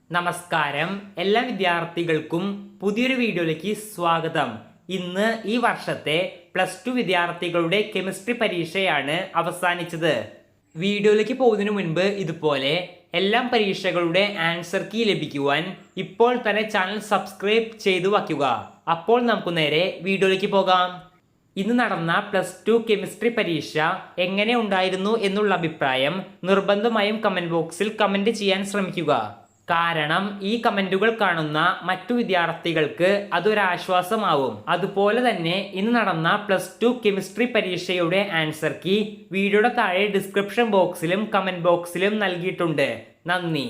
നമസ്കാരം, എല്ലാ വിദ്യാർത്ഥികൾക്കും പുതിയൊരു വീഡിയോയിലേക്ക് സ്വാഗതം. ഇന്ന് ഈ വർഷത്തെ +2 വിദ്യാർത്ഥികളുടെ കെമിസ്ട്രി പരീക്ഷയാണ് അവസാനിച്ചത്. വീഡിയോയിലേക്ക് പോകുന്നതിന് മുൻപ് ഇതുപോലെ എല്ലാ പരീക്ഷകളുടെ ആൻസർ കീ ലഭിക്കുവാൻ ഇപ്പോൾ തന്നെ ചാനൽ സബ്സ്ക്രൈബ് ചെയ്തു വയ്ക്കുക. അപ്പോൾ നമുക്ക് നേരെ വീഡിയോയിലേക്ക് പോകാം. ഇന്ന് നടന്ന +2 കെമിസ്ട്രി പരീക്ഷ എങ്ങനെ ഉണ്ടായിരുന്നു എന്നുള്ള അഭിപ്രായം നിർബന്ധമായും കമന്റ് ബോക്സിൽ കമന്റ് ചെയ്യാൻ ശ്രമിക്കുക. കാരണം ഈ കമന്റുകൾ കാണുന്ന മറ്റു വിദ്യാർത്ഥികൾക്ക് അതൊരാശ്വാസമാവും. അതുപോലെ തന്നെ ഇന്ന് നടന്ന +2 കെമിസ്ട്രി പരീക്ഷയുടെ ആൻസർ കീ വീഡിയോയുടെ താഴെ ഡിസ്ക്രിപ്ഷൻ ബോക്സിലും കമന്റ് ബോക്സിലും നൽകിയിട്ടുണ്ട്. നന്ദി.